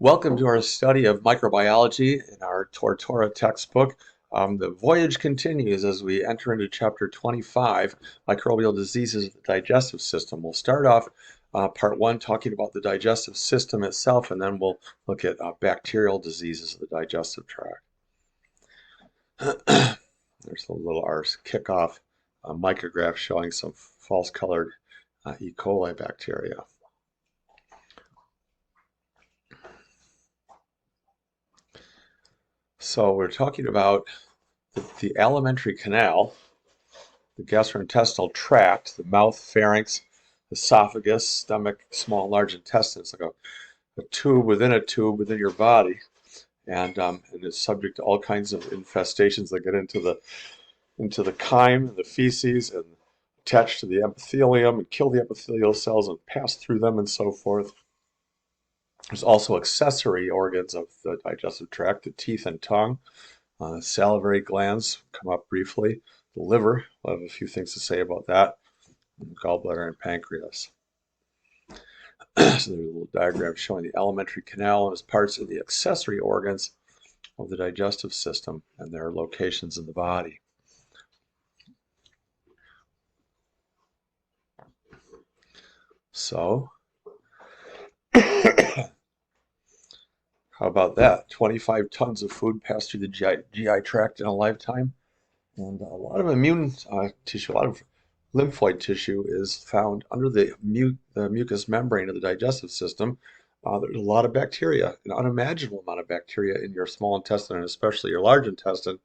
Welcome to our study of microbiology in our Tortora textbook. The voyage continues as we enter into chapter 25, Microbial Diseases of the Digestive System. We'll start off part one talking about the digestive system itself, and then we'll look at bacterial diseases of the digestive tract. There's a little our kickoff micrograph showing some false colored E. coli bacteria. So we're talking about the alimentary canal, the gastrointestinal tract, the mouth, pharynx, esophagus, stomach, small and large intestine. It's like a tube within your body, and it's subject to all kinds of infestations that get into the chyme and the feces and attach to the epithelium and kill the epithelial cells and pass through them and so forth. There's also accessory organs of the digestive tract, the teeth and tongue. Salivary glands come up briefly. The liver, we'll have a few things to say about that. And gallbladder and pancreas. So there's a little diagram showing the alimentary canal and its parts of the accessory organs of the digestive system and their locations in the body. So, how about that? 25 tons of food pass through the GI tract in a lifetime. And a lot of immune tissue, a lot of lymphoid tissue is found under the mucous membrane of the digestive system. There's a lot of bacteria, an unimaginable amount of bacteria in your small intestine and especially your large intestine.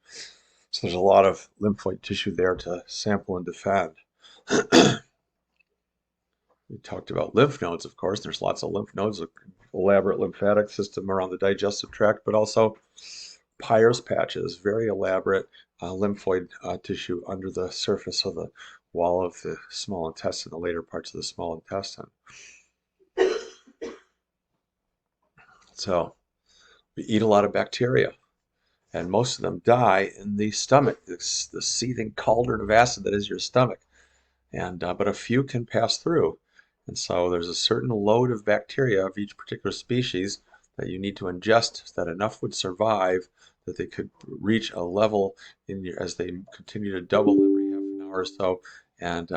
So there's a lot of lymphoid tissue there to sample and defend. We talked about lymph nodes, of course. There's lots of lymph nodes, an elaborate lymphatic system around the digestive tract, but also Peyer's patches, very elaborate lymphoid tissue under the surface of the wall of the small intestine, the later parts of the small intestine. So we eat a lot of bacteria, and most of them die in the stomach, the seething cauldron of acid that is your stomach. And but a few can pass through. And so there's a certain load of bacteria of each particular species that you need to ingest that enough would survive that they could reach a level as they continue to double every half an hour or so and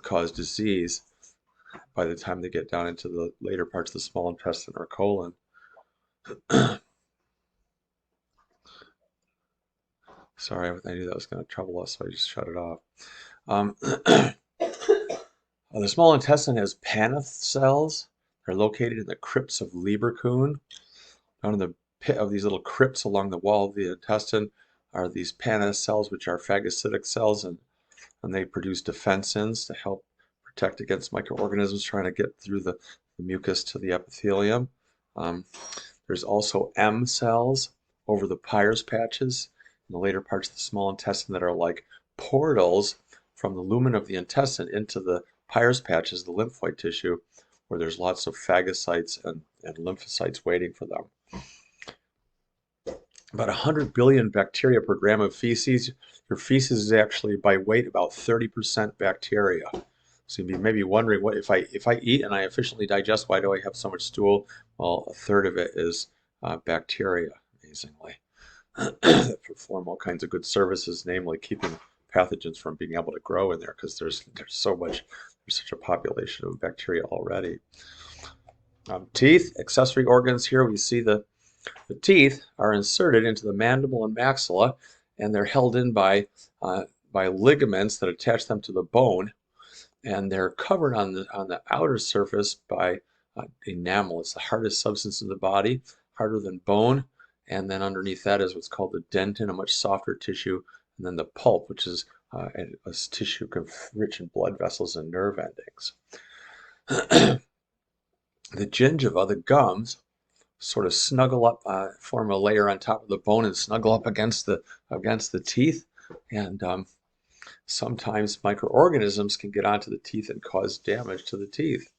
cause disease by the time they get down into the later parts of the small intestine or colon. Sorry, I knew that was going to trouble us, so I just shut it off. The small intestine has Paneth cells. They're located in the crypts of Lieberkuhn. Down in the pit of these little crypts along the wall of the intestine are these Paneth cells, which are phagocytic cells, and they produce defensins to help protect against microorganisms trying to get through the mucus to the epithelium. There's also M cells over the Peyer's patches in the later parts of the small intestine that are like portals from the lumen of the intestine into the Peyer's patches, the lymphoid tissue, where there's lots of phagocytes and lymphocytes waiting for them. About 100 billion bacteria per gram of feces. Your feces is actually by weight about 30% bacteria. So you'd be maybe wondering, what if I eat and I efficiently digest, why do I have so much stool? Well, a third of it is bacteria, amazingly, that perform all kinds of good services, namely keeping pathogens from being able to grow in there because there's such a population of bacteria already. Teeth, accessory organs. Here we see the teeth are inserted into the mandible and maxilla, and they're held in by ligaments that attach them to the bone, and they're covered on the outer surface by enamel. It's the hardest substance in the body, harder than bone, and then underneath that is what's called the dentin, a much softer tissue, and then the pulp, which is a tissue rich in blood vessels and nerve endings. The gingiva, the gums, sort of snuggle up, form a layer on top of the bone and snuggle up against the teeth, and sometimes microorganisms can get onto the teeth and cause damage to the teeth.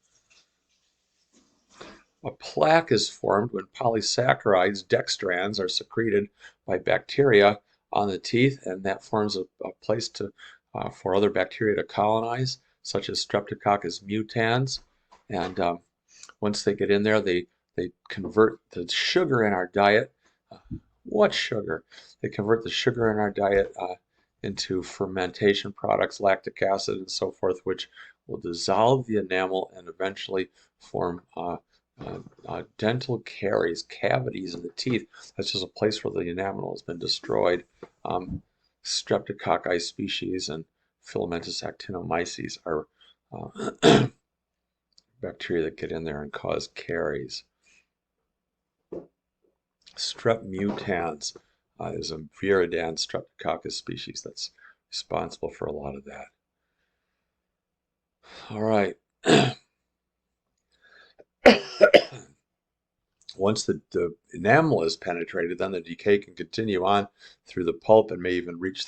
A plaque is formed when polysaccharides, dextrans, are secreted by bacteria on the teeth, and that forms a place for other bacteria to colonize, such as Streptococcus mutans. And once they get in there, they they convert the sugar in our diet. What sugar? They convert the sugar in our diet into fermentation products, lactic acid and so forth, which will dissolve the enamel and eventually form dental caries, cavities in the teeth. That's just a place where the enamel has been destroyed. Streptococci species and filamentous actinomyces are bacteria that get in there and cause caries. Strep mutans is a viridan streptococcus species that's responsible for a lot of that. All right. Once the enamel is penetrated, then the decay can continue on through the pulp and may even reach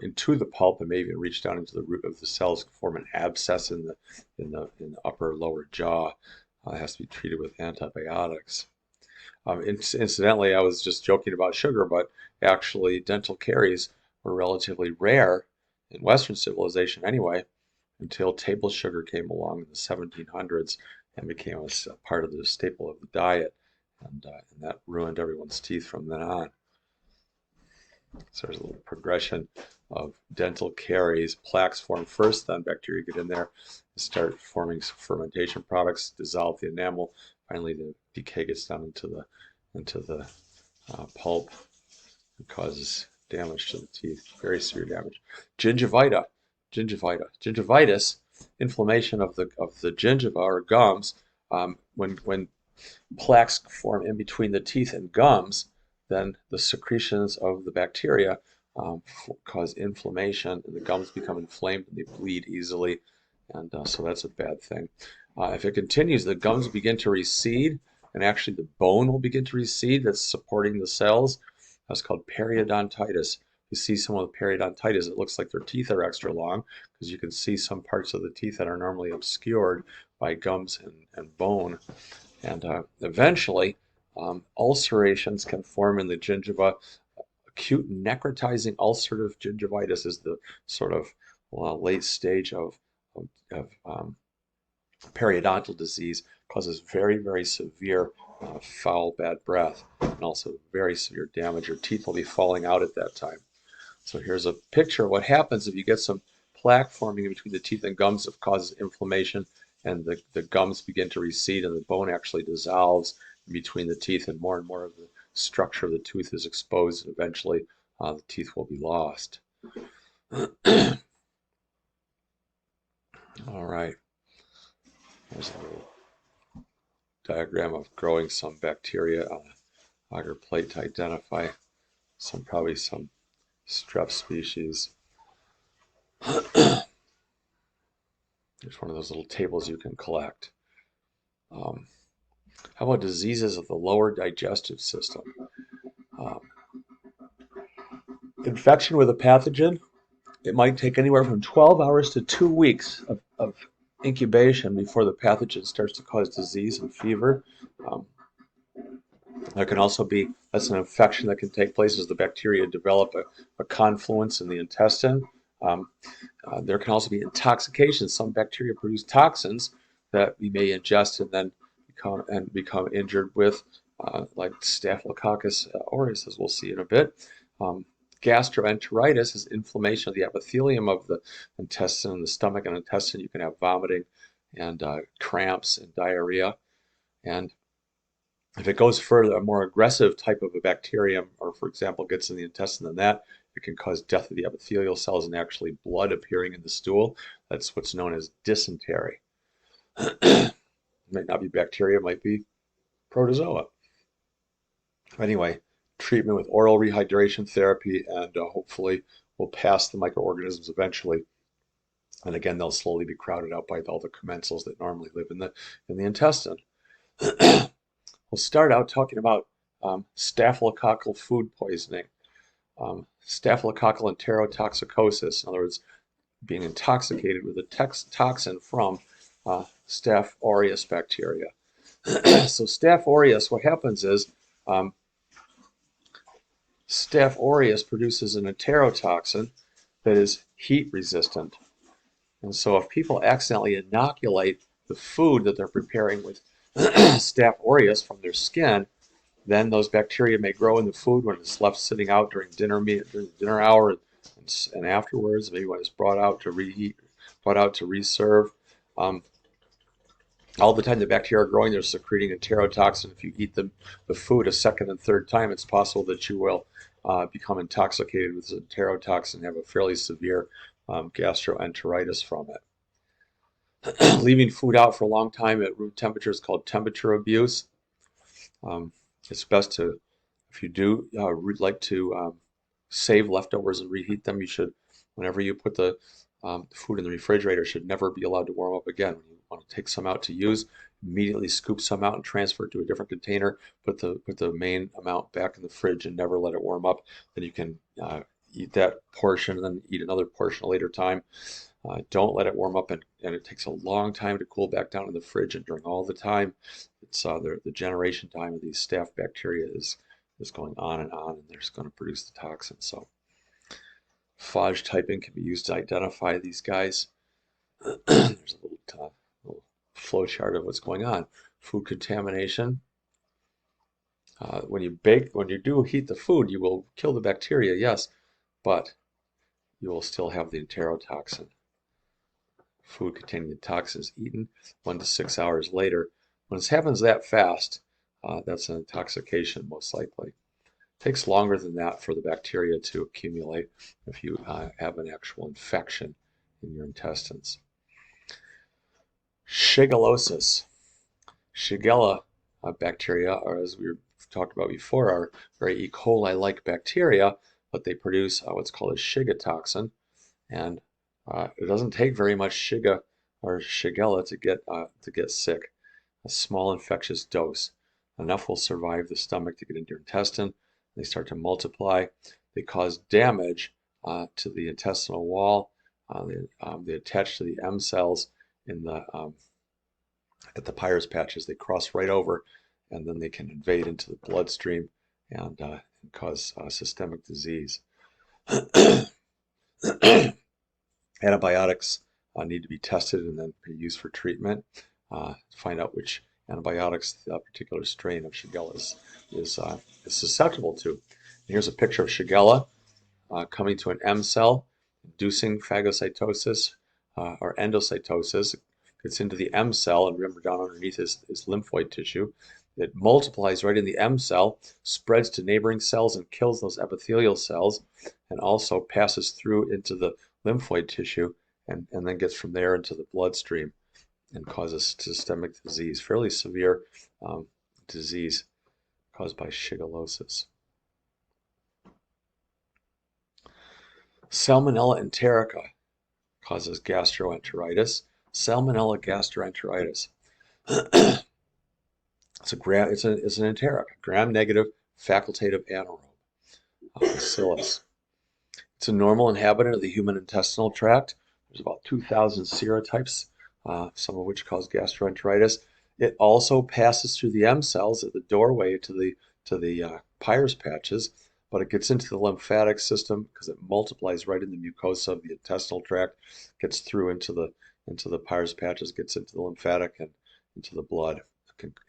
into the pulp and may even reach down into the root of the cells, form an abscess in the upper lower jaw. It has to be treated with antibiotics. Incidentally, I was just joking about sugar, but actually dental caries were relatively rare in Western civilization anyway, until table sugar came along in the 1700s and became a part of the staple of the diet, and that ruined everyone's teeth from then on. So there's a little progression of dental caries. Plaques form first, then bacteria get in there and start forming fermentation products, dissolve the enamel. Finally, the decay gets down into the pulp and causes damage to the teeth, very severe damage. Gingivitis, inflammation of the gingiva or gums. When plaques form in between the teeth and gums, then the secretions of the bacteria cause inflammation, and the gums become inflamed and they bleed easily, and so that's a bad thing. If it continues, the gums begin to recede, and actually the bone will begin to recede that's supporting the cells. That's called periodontitis. You see someone with periodontitis, it looks like their teeth are extra long because you can see some parts of the teeth that are normally obscured by gums and bone. And eventually, ulcerations can form in the gingiva. Acute necrotizing ulcerative gingivitis is the sort of late stage of periodontal disease. Causes very, very severe foul bad breath and also very severe damage. Your teeth will be falling out at that time. So here's a picture of what happens if you get some plaque forming in between the teeth and gums that causes inflammation, and the gums begin to recede and the bone actually dissolves in between the teeth, and more of the structure of the tooth is exposed, and eventually the teeth will be lost. All right. There's a little diagram of growing some bacteria on a agar plate to identify probably some strep species. There's one of those little tables you can collect. How about diseases of the lower digestive system? Infection with a pathogen, it might take anywhere from 12 hours to 2 weeks of incubation before the pathogen starts to cause disease and fever. There can also be, that's an infection that can take place as the bacteria develop a confluence in the intestine. There can also be intoxication. Some bacteria produce toxins that we may ingest and then become injured with, like Staphylococcus aureus, as we'll see in a bit. Gastroenteritis is inflammation of the epithelium of the intestine, the stomach and intestine. You can have vomiting and cramps and diarrhea. And if it goes further, a more aggressive type of a bacterium, or for example, gets in the intestine than that, it can cause death of the epithelial cells and actually blood appearing in the stool. That's what's known as dysentery. It might not be bacteria, it might be protozoa. Anyway, treatment with oral rehydration therapy, and hopefully we'll pass the microorganisms eventually. And again, they'll slowly be crowded out by all the commensals that normally live in the intestine. We'll start out talking about staphylococcal food poisoning. Staphylococcal enterotoxicosis, in other words, being intoxicated with a toxin from Staph aureus bacteria. So Staph aureus, what happens is Staph aureus produces an enterotoxin that is heat resistant. And so if people accidentally inoculate the food that they're preparing with Staph aureus from their skin, then those bacteria may grow in the food when it's left sitting out during during the dinner hour and afterwards, maybe when it's brought out to reheat, brought out to reserve. Um, all the time the bacteria are growing, they're secreting enterotoxin. If you eat the food a second and third time, it's possible that you will become intoxicated with enterotoxin and have a fairly severe gastroenteritis from it. Leaving food out for a long time at room temperature is called temperature abuse. Um, it's best to, if you do like to save leftovers and reheat them, you should, whenever you put the food in the refrigerator, should never be allowed to warm up again. When you want to take some out to use, immediately scoop some out and transfer it to a different container. Put the main amount back in the fridge and never let it warm up. Then you can eat that portion and then eat another portion a later time. Don't let it warm up, and it takes a long time to cool back down in the fridge. And during all the time, it's the generation time of these staph bacteria is going on, and they're just going to produce the toxin. So phage typing can be used to identify these guys. There's a little flow chart of what's going on. Food contamination. When you do heat the food, you will kill the bacteria, yes, but you will still have the enterotoxin. Food containing the toxin is eaten 1 to 6 hours later. When this happens that fast, that's an intoxication most likely. It takes longer than that for the bacteria to accumulate if you have an actual infection in your intestines. Shigellosis. Shigella bacteria, or as we talked about before, are very E. coli-like bacteria, but they produce what's called a Shiga toxin, and it doesn't take very much Shiga or Shigella to get sick. A small infectious dose, enough will survive the stomach to get into your intestine. They start to multiply. They cause damage to the intestinal wall. They attach to the M cells in the at the Peyer's patches. They cross right over, and then they can invade into the bloodstream and cause systemic disease. Antibiotics need to be tested and then be used for treatment to find out which antibiotics a particular strain of Shigella is susceptible to. And here's a picture of Shigella coming to an M cell, inducing phagocytosis or endocytosis. It gets into the M cell, and remember down underneath is lymphoid tissue. It multiplies right in the M cell, spreads to neighboring cells and kills those epithelial cells, and also passes through into the lymphoid tissue and then gets from there into the bloodstream and causes systemic disease, fairly severe disease caused by shigellosis. Salmonella enterica causes gastroenteritis. Salmonella gastroenteritis. It's an enteric, gram-negative facultative anaerobe bacillus. It's a normal inhabitant of the human intestinal tract. There's about 2,000 serotypes, some of which cause gastroenteritis. It also passes through the M cells at the doorway to the Peyer's patches, but it gets into the lymphatic system because it multiplies right in the mucosa of the intestinal tract, gets through into the Peyer's patches, gets into the lymphatic and into the blood,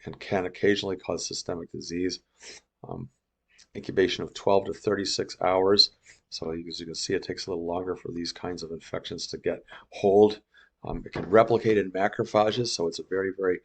and can occasionally cause systemic disease. Incubation of 12 to 36 hours. So as you can see, it takes a little longer for these kinds of infections to get hold. It can replicate in macrophages, so it's a very, very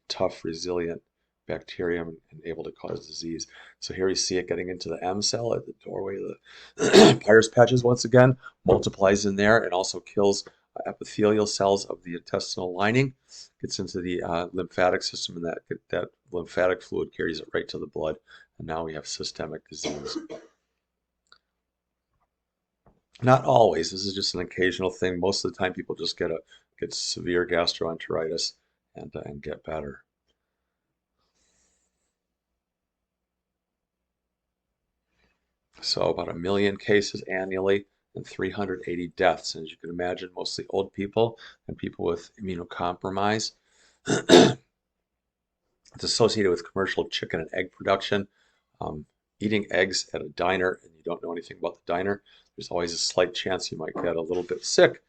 tough, resilient bacterium and able to cause disease. So here you see it getting into the M cell at the doorway of the Peyer's patches once again, multiplies in there and also kills epithelial cells of the intestinal lining, gets into the lymphatic system, and that lymphatic fluid carries it right to the blood, and now we have systemic disease. Not always. This is just an occasional thing. Most of the time, people just get severe gastroenteritis and get better. So about 1 million cases annually and 380 deaths. And as you can imagine, mostly old people and people with immunocompromise. It's associated with commercial chicken and egg production. Eating eggs at a diner and you don't know anything about the diner, there's always a slight chance you might get a little bit sick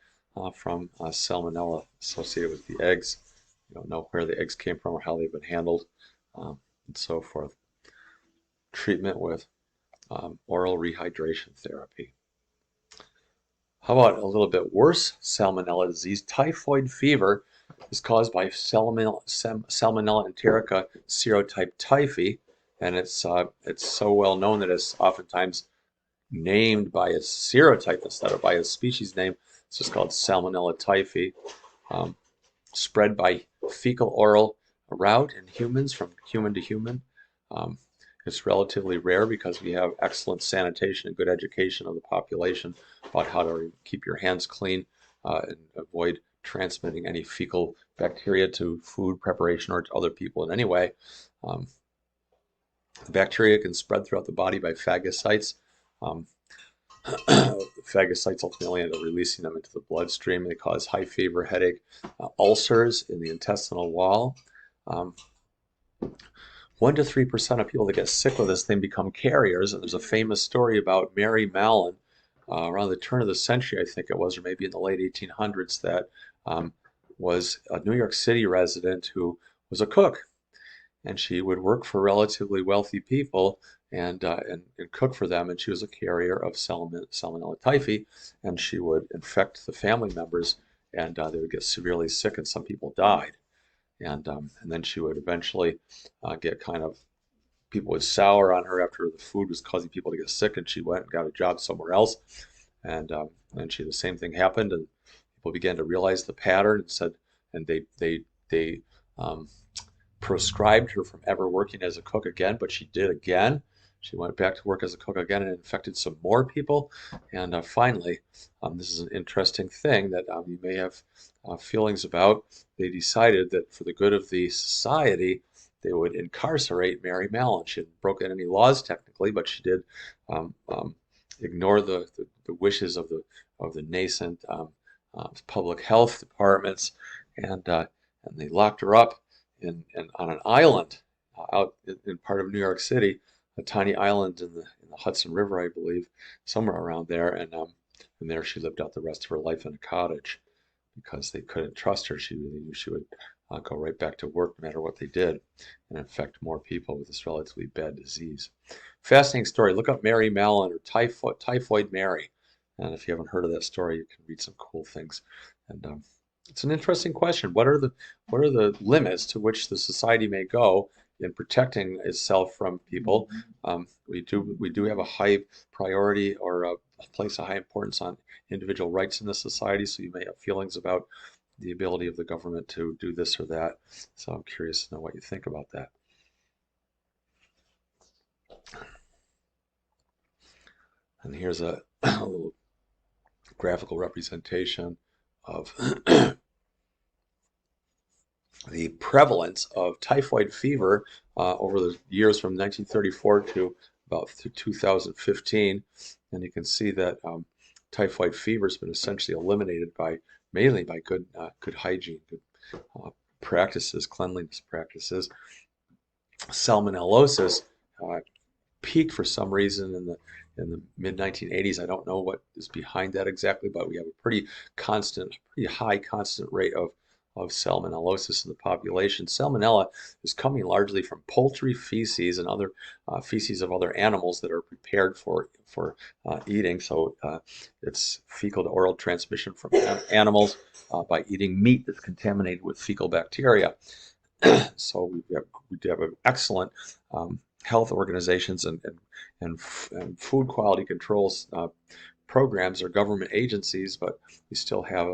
from salmonella associated with the eggs We don't know where the eggs came from or how they've been handled, and so forth. Treatment with oral rehydration therapy. How about a little bit worse salmonella disease? Typhoid fever is caused by Salmonella enterica serotype typhi, and it's so well known that it's oftentimes named by its serotype instead of by its species name. It's just called Salmonella typhi. Spread by fecal-oral route in humans, from human to human. It's relatively rare because we have excellent sanitation and good education of the population about how to keep your hands clean and avoid transmitting any fecal bacteria to food preparation or to other people in any way. The bacteria can spread throughout the body by phagocytes. Phagocytes ultimately end up releasing them into the bloodstream. They cause high fever, headache, ulcers in the intestinal wall. 1 to 3% of people that get sick with this thing become carriers. And there's a famous story about Mary Mallon around the turn of the century, I think it was, or maybe in the late 1800s, that was a New York City resident who was a cook. And she would work for relatively wealthy people and cook for them. And she was a carrier of Salmonella typhi, and she would infect the family members, and they would get severely sick, and some people died. And then she would eventually get kind of, people would sour on her after the food was causing people to get sick, and she went and got a job somewhere else. And then the same thing happened, and people began to realize the pattern and said, and they proscribed her from ever working as a cook again, but she did again. She went back to work as a cook again and infected some more people. And finally, this is an interesting thing that you may have feelings about. They decided that for the good of the society, they would incarcerate Mary Mallon. She hadn't broken any laws technically, but she did ignore the wishes of the nascent public health departments, and they locked her up on an island out in part of New York City, a tiny island in the Hudson River, I believe, somewhere around there, and there she lived out the rest of her life in a cottage because they couldn't trust her. They knew she would go right back to work no matter what they did and infect more people with this relatively bad disease. Fascinating story. Look up Mary Mallon or Typhoid Mary, and if you haven't heard of that story, you can read some cool things. And it's an interesting question. What are the limits to which the society may go in protecting itself from people? We do have a high priority, or place a high importance on individual rights in the society. So you may have feelings about the ability of the government to do this or that. So I'm curious to know what you think about that. And here's a little graphical representation of the prevalence of typhoid fever over the years from 1934 to about 2015, and you can see that typhoid fever has been essentially eliminated mainly by good hygiene, good practices, cleanliness practices. Salmonellosis peaked for some reason in the mid 1980s. I don't know what is behind that exactly, but we have a pretty high constant rate of salmonellosis in the population. Salmonella is coming largely from poultry feces and other feces of other animals that are prepared for eating. So it's fecal to oral transmission from animals by eating meat that's contaminated with fecal bacteria. So we have excellent health organizations and food quality controls programs or government agencies, but we still have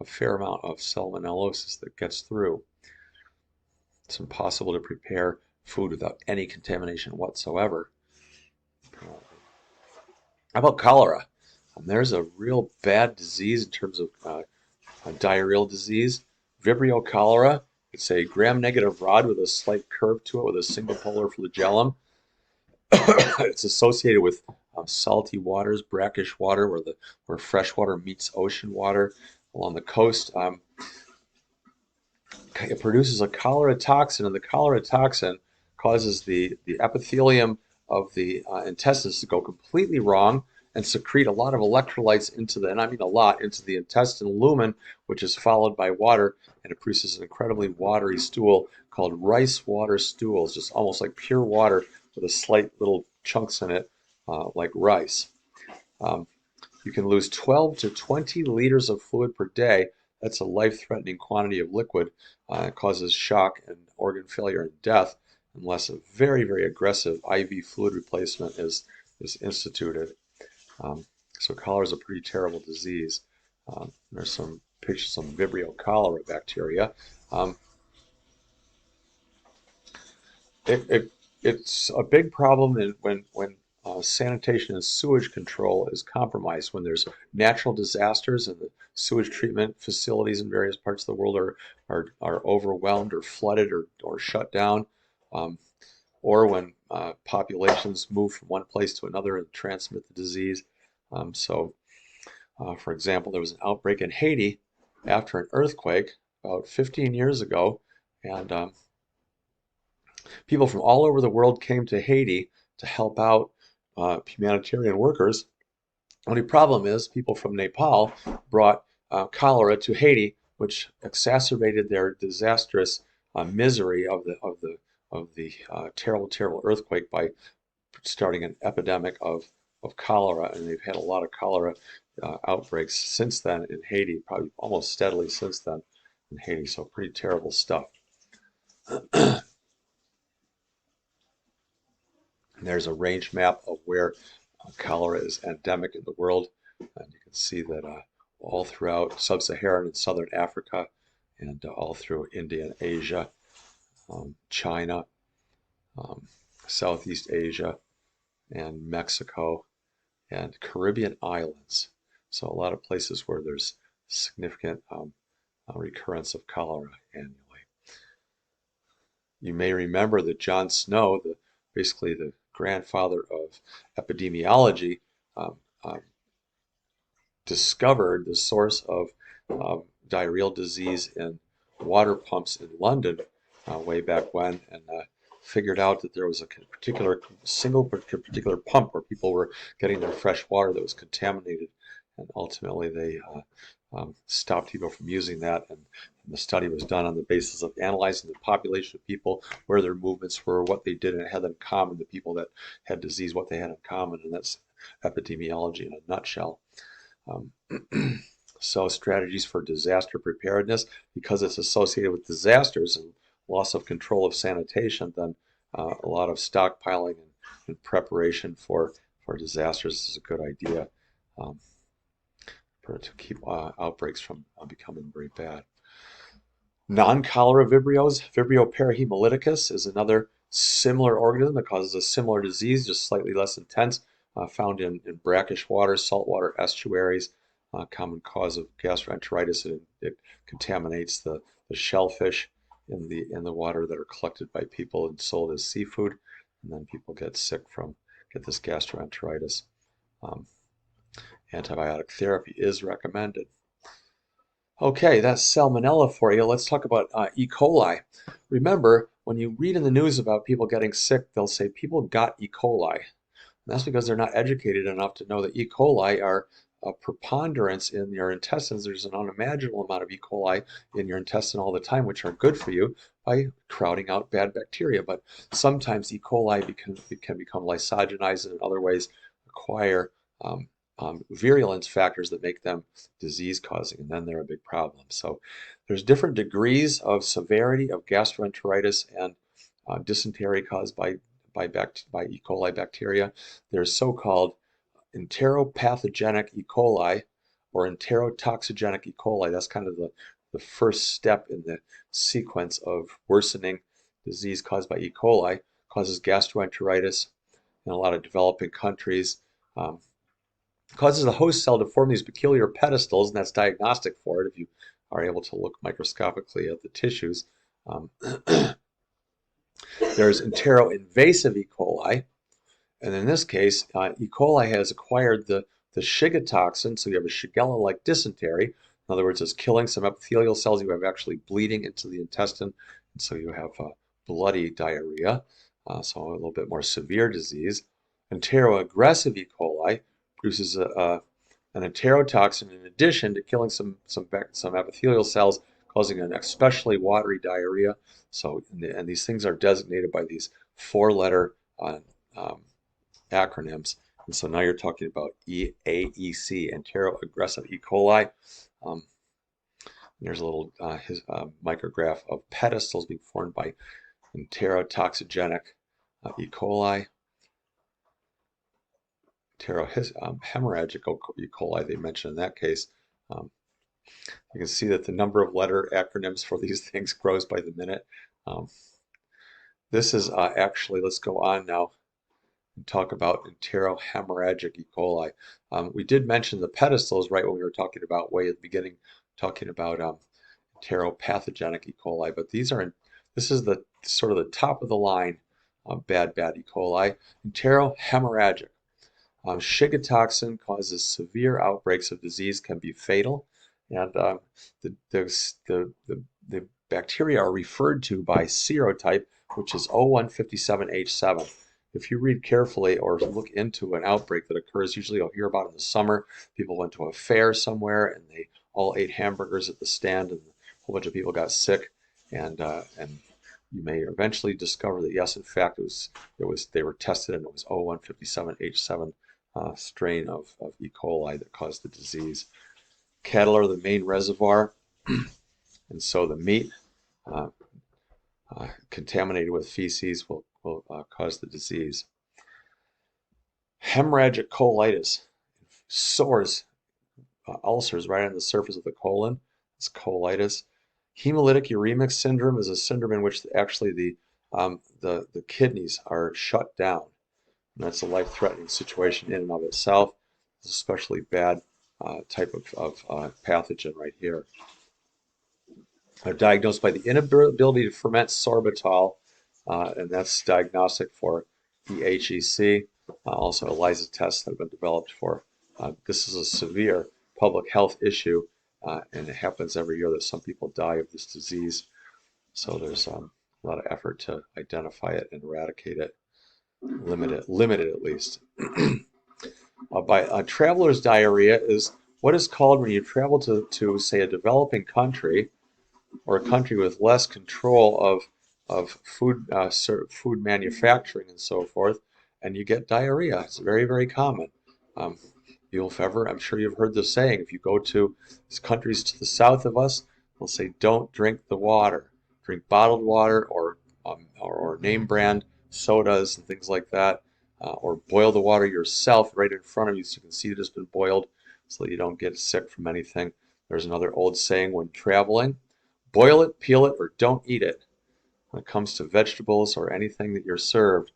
a fair amount of salmonellosis that gets through. It's impossible to prepare food without any contamination whatsoever. How about cholera? There's a real bad disease in terms of a diarrheal disease. Vibrio cholera. It's a gram-negative rod with a slight curve to it with a single polar flagellum. It's associated with salty waters, brackish water, where fresh water meets ocean water along the coast. It produces a cholera toxin, and the cholera toxin causes the epithelium of the intestines to go completely wrong, and secrete a lot of electrolytes into the, and I mean a lot, into the intestinal lumen, which is followed by water, and it produces an incredibly watery stool called rice water stools, just almost like pure water with a slight little chunks in it, like rice. Um, you can lose 12 to 20 liters of fluid per day. That's a life-threatening quantity of liquid. It causes shock and organ failure and death unless a very, very aggressive IV fluid replacement is instituted. So cholera is a pretty terrible disease. There's some pictures of Vibrio cholera bacteria. Um, it's a big problem when sanitation and sewage control is compromised, when there's natural disasters and the sewage treatment facilities in various parts of the world are overwhelmed or flooded or shut down, or when populations move from one place to another and transmit the disease. For example, there was an outbreak in Haiti after an earthquake about 15 years ago, and people from all over the world came to Haiti to help out humanitarian workers. The only problem is people from Nepal brought cholera to Haiti, which exacerbated their disastrous misery of the terrible, terrible earthquake by starting an epidemic of cholera, and they've had a lot of cholera outbreaks since then in Haiti, probably almost steadily since then in Haiti. So pretty terrible stuff. There's a range map of where cholera is endemic in the world, and you can see that all throughout sub-Saharan and southern Africa, and all through India and Asia, China, Southeast Asia, and Mexico, and Caribbean islands. So a lot of places where there's significant recurrence of cholera annually. You may remember that John Snow, basically the grandfather of epidemiology, discovered the source of diarrheal disease in water pumps in London way back when, and figured out that there was a particular pump where people were getting their fresh water that was contaminated, and ultimately they stopped people from using that, and the study was done on the basis of analyzing the population of people, where their movements were, what they did and had in common, the people that had disease, what they had in common, and that's epidemiology in a nutshell. So strategies for disaster preparedness, because it's associated with disasters and loss of control of sanitation, then a lot of stockpiling and preparation for disasters is a good idea to keep outbreaks from becoming very bad. Non-cholera vibrios, Vibrio parahemolyticus is another similar organism that causes a similar disease, just slightly less intense, found in brackish water, saltwater estuaries, common cause of gastroenteritis. It contaminates the shellfish in the water that are collected by people and sold as seafood, and then people get this gastroenteritis. Antibiotic therapy is recommended. Okay, that's Salmonella for you. Let's talk about E. coli. Remember, when you read in the news about people getting sick, they'll say people got E. coli. And that's because they're not educated enough to know that E. coli are a preponderance in your intestines. There's an unimaginable amount of E. coli in your intestine all the time, which are good for you by crowding out bad bacteria. But sometimes E. coli can become lysogenized and in other ways acquire virulence factors that make them disease-causing, and then they're a big problem. So there's different degrees of severity of gastroenteritis and dysentery caused by E. coli bacteria. There's so-called enteropathogenic E. coli or enterotoxigenic E. coli. That's kind of the first step in the sequence of worsening disease caused by E. coli. Causes gastroenteritis in a lot of developing countries. Causes the host cell to form these peculiar pedestals, and that's diagnostic for it if you are able to look microscopically at the tissues. There's enteroinvasive E. coli, and in this case, E. coli has acquired the Shiga toxin, so you have a Shigella-like dysentery. In other words, it's killing some epithelial cells. You have actually bleeding into the intestine, and so you have bloody diarrhea, so a little bit more severe disease. Enteroaggressive E. coli produces an enterotoxin in addition to killing some epithelial cells, causing an especially watery diarrhea. So, and these things are designated by these four-letter acronyms. And so now you're talking about EAEC, enteroaggressive E. coli. There's a little micrograph of pedestals being formed by enterotoxigenic E. coli. Hemorrhagic E. coli they mentioned in that case. You can see that the number of letter acronyms for these things grows by the minute. This is actually, let's go on now and talk about enterohemorrhagic E. coli. We did mention the pedestals right when we were talking about way at the beginning, talking about enteropathogenic E. coli, but this is the sort of the top of the line bad E. coli. Enterohemorrhagic. Shigatoxin causes severe outbreaks of disease, can be fatal, and the bacteria are referred to by serotype, which is O157H7. If you read carefully or look into an outbreak that occurs, usually you'll hear about in the summer. People went to a fair somewhere and they all ate hamburgers at the stand, and a whole bunch of people got sick, and you may eventually discover that yes, in fact, they were tested and it was O157H7 strain of E. coli that caused the disease. Cattle are the main reservoir, and so the meat contaminated with feces will cause the disease. Hemorrhagic colitis, sores, ulcers right on the surface of the colon. It's colitis. Hemolytic uremic syndrome is a syndrome in which actually the kidneys are shut down. And that's a life-threatening situation in and of itself. It's especially bad type of pathogen right here. They're diagnosed by the inability to ferment sorbitol, and that's diagnostic for EHEC. Also, ELISA tests that have been developed for. This is a severe public health issue, and it happens every year that some people die of this disease. So there's a lot of effort to identify it and eradicate it. Limit it at least. Traveler's diarrhea is what is called when you travel to say a developing country or a country with less control of food manufacturing and so forth, and you get diarrhea. It's very, very common. I'm sure you've heard the saying, if you go to these countries to the south of us, they'll say don't drink the water, drink bottled water or name brand sodas and things like that, or boil the water yourself right in front of you so you can see that it's been boiled so that you don't get sick from anything. There's another old saying when traveling, boil it, peel it, or don't eat it when it comes to vegetables or anything that you're served,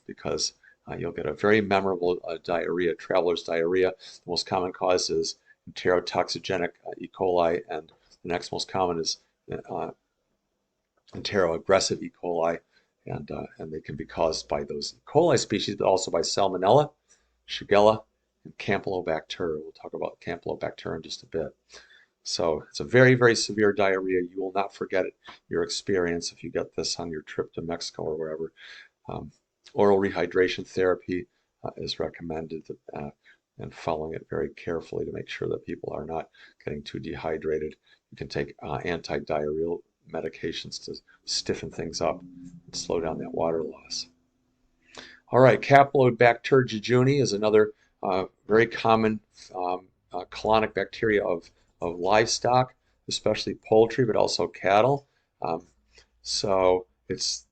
because you'll get a very memorable diarrhea, traveler's diarrhea. The most common cause is enterotoxigenic E. coli, and the next most common is enteroaggressive E. coli. And they can be caused by those E. coli species, but also by Salmonella, Shigella, and Campylobacter. We'll talk about Campylobacter in just a bit. So it's a very, very severe diarrhea. You will not forget your experience if you get this on your trip to Mexico or wherever. Oral rehydration therapy is recommended, and following it very carefully to make sure that people are not getting too dehydrated. You can take anti-diarrheal medications to stiffen things up and slow down that water loss. All right, Campylobacter jejuni is another very common colonic bacteria of livestock, especially poultry, but also cattle. So it's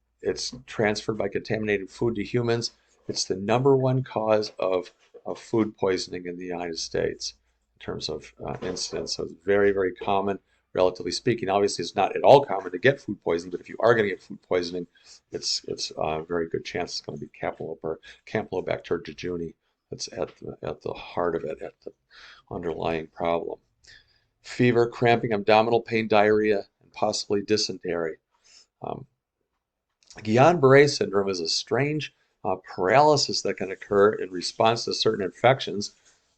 transferred by contaminated food to humans. It's the #1 cause of food poisoning in the United States in terms of incidence. So it's very, very common. Relatively speaking, obviously it's not at all common to get food poisoning, but if you are going to get food poisoning, it's a very good chance it's going to be Campylobacter jejuni that's at the heart of it, at the underlying problem. Fever, cramping, abdominal pain, diarrhea, and possibly dysentery. Guillain-Barré syndrome is a strange paralysis that can occur in response to certain infections.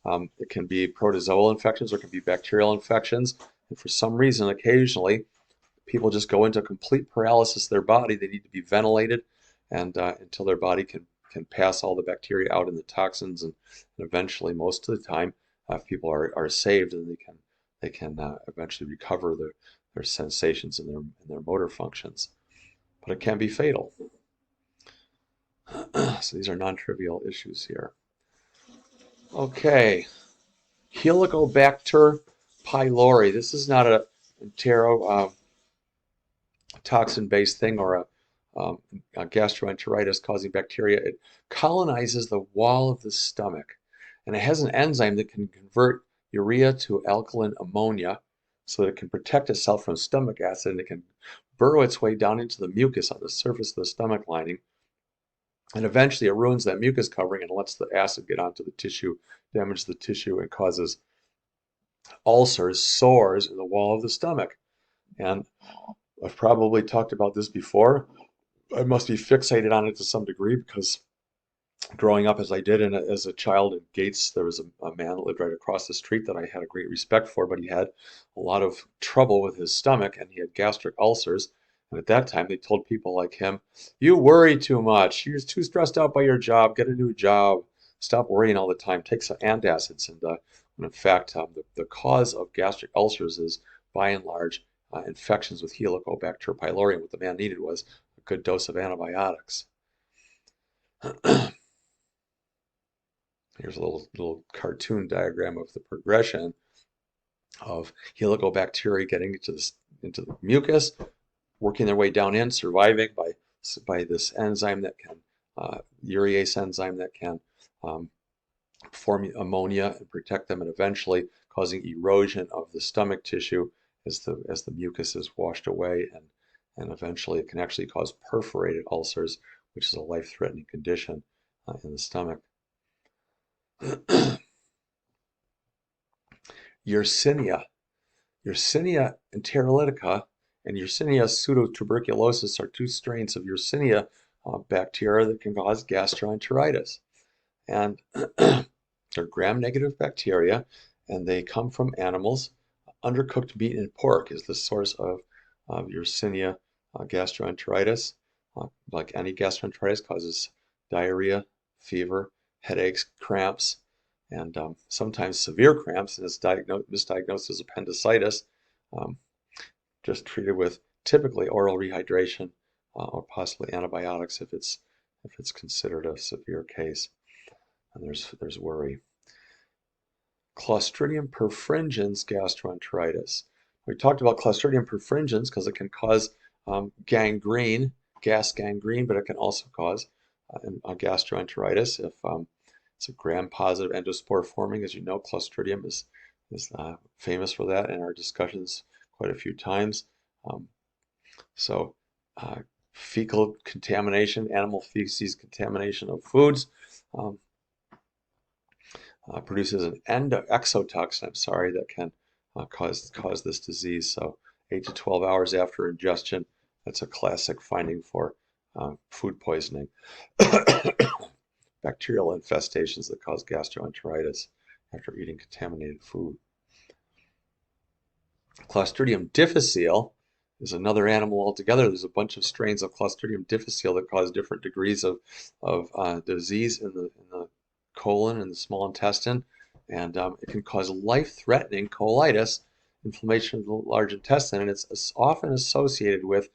It can be protozoal infections or it can be bacterial infections. And for some reason, occasionally, people just go into complete paralysis of their body. They need to be ventilated and until their body can can pass all the bacteria out in the toxins, and eventually, most of the time, people are saved, and they can eventually recover their sensations and their motor functions. But it can be fatal. So these are non-trivial issues here. Okay, Helicobacter pylori. This is not a enterotoxin-based thing or a gastroenteritis causing bacteria. It colonizes the wall of the stomach, and it has an enzyme that can convert urea to alkaline ammonia so that it can protect itself from stomach acid, and it can burrow its way down into the mucus on the surface of the stomach lining. And eventually it ruins that mucus covering and lets the acid get onto the tissue, damage the tissue, and causes ulcers, sores in the wall of the stomach. And I've probably talked about this before. I must be fixated on it to some degree because growing up as I did and as a child in Gates, there was a man that lived right across the street that I had a great respect for, but he had a lot of trouble with his stomach and he had gastric ulcers. And at that time, they told people like him, "You worry too much. You're too stressed out by your job. Get a new job. Stop worrying all the time. Take some antacids." And in fact, the cause of gastric ulcers is, by and large, infections with Helicobacter pylori. And what the man needed was a good dose of antibiotics. Here's a little cartoon diagram of the progression of Helicobacteria getting into the mucus, working their way down in, surviving by this enzyme that can, urease enzyme that can form ammonia and protect them, and eventually causing erosion of the stomach tissue as the mucus is washed away, and eventually it can actually cause perforated ulcers, which is a life-threatening condition in the stomach. Yersinia enterolytica and Yersinia pseudotuberculosis are two strains of Yersinia bacteria that can cause gastroenteritis. And they're gram-negative bacteria, and they come from animals. Undercooked meat and pork is the source of Yersinia gastroenteritis. Like any gastroenteritis, causes diarrhea, fever, headaches, cramps, and sometimes severe cramps, and it's misdiagnosed as appendicitis, just treated with typically oral rehydration or possibly antibiotics if it's considered a severe case. And there's worry. Clostridium perfringens gastroenteritis. We talked about Clostridium perfringens because it can cause gangrene, gas gangrene, but it can also cause a gastroenteritis if it's a gram-positive endospore forming. As you know, Clostridium is famous for that in our discussions quite a few times. Fecal contamination, animal feces contamination of foods produces an exotoxin, that can cause this disease. So 8 to 12 hours after ingestion, that's a classic finding for food poisoning. Bacterial infestations that cause gastroenteritis after eating contaminated food. Clostridium difficile is another animal altogether. There's a bunch of strains of Clostridium difficile that cause different degrees of disease in the colon and the small intestine, and it can cause life-threatening colitis, inflammation of the large intestine, and it's often associated with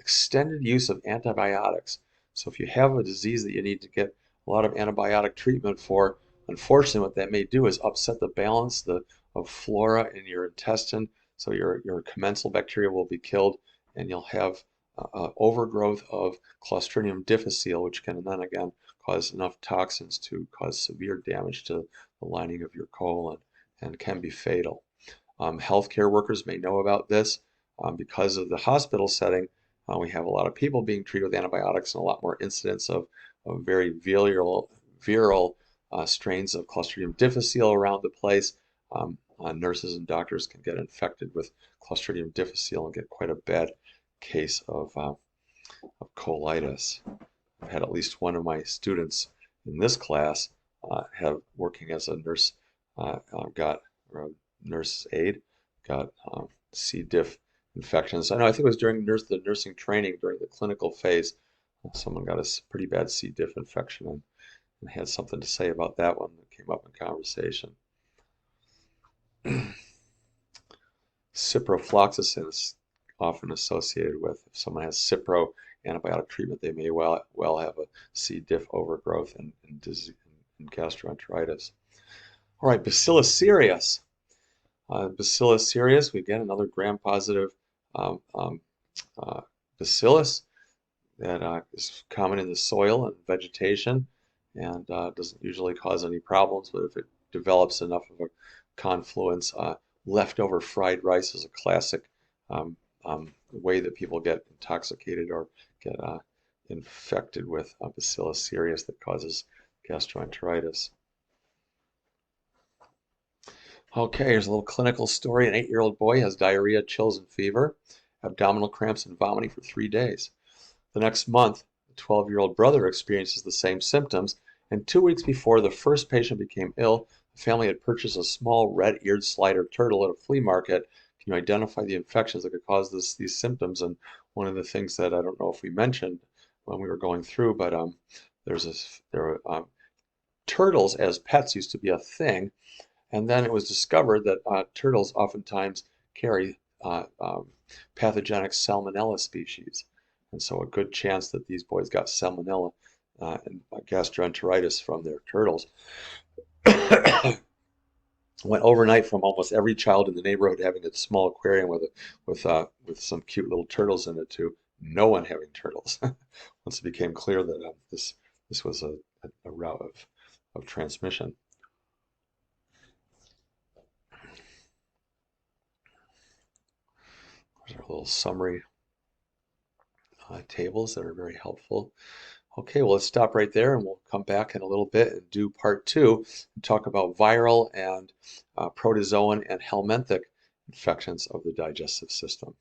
extended use of antibiotics. So if you have a disease that you need to get a lot of antibiotic treatment for, unfortunately what that may do is upset the balance of flora in your intestine, so your commensal bacteria will be killed, and you'll have overgrowth of Clostridium difficile, which can then again cause enough toxins to cause severe damage to the lining of your colon and can be fatal. Healthcare workers may know about this because of the hospital setting. We have a lot of people being treated with antibiotics and a lot more incidents of very viral strains of Clostridium difficile around the place. Nurses and doctors can get infected with Clostridium difficile and get quite a bad case of colitis. I've had at least one of my students in this class working as a nurse, nurse aide, got C. diff infections. I think it was during the nursing training during the clinical phase. Someone got a pretty bad C. diff infection and had something to say about that one that came up in conversation. Ciprofloxacin is often associated with, if someone has Cipro antibiotic treatment, they may well have a C. diff overgrowth and gastroenteritis. All right, Bacillus cereus. Bacillus cereus, again, another gram-positive bacillus that is common in the soil and vegetation and doesn't usually cause any problems, but if it develops enough of a confluence, leftover fried rice is a classic way that people get intoxicated or get infected with Bacillus cereus that causes gastroenteritis. Okay, here's a little clinical story. An 8-year-old boy has diarrhea, chills, and fever, abdominal cramps, and vomiting for 3 days. The next month, the 12-year-old brother experiences the same symptoms, and 2 weeks before the first patient became ill, the family had purchased a small red-eared slider turtle at a flea market. Can you identify the infections that could cause these symptoms? And one of the things that I don't know if we mentioned when we were going through, but turtles as pets used to be a thing. And then it was discovered that turtles oftentimes carry pathogenic Salmonella species. And so a good chance that these boys got Salmonella and gastroenteritis from their turtles. Went overnight from almost every child in the neighborhood having a small aquarium with some cute little turtles in it to no one having turtles. Once it became clear that this was a route of transmission. There's our little summary tables that are very helpful. Okay, well, let's stop right there and we'll come back in a little bit and do part 2 and talk about viral and protozoan and helminthic infections of the digestive system.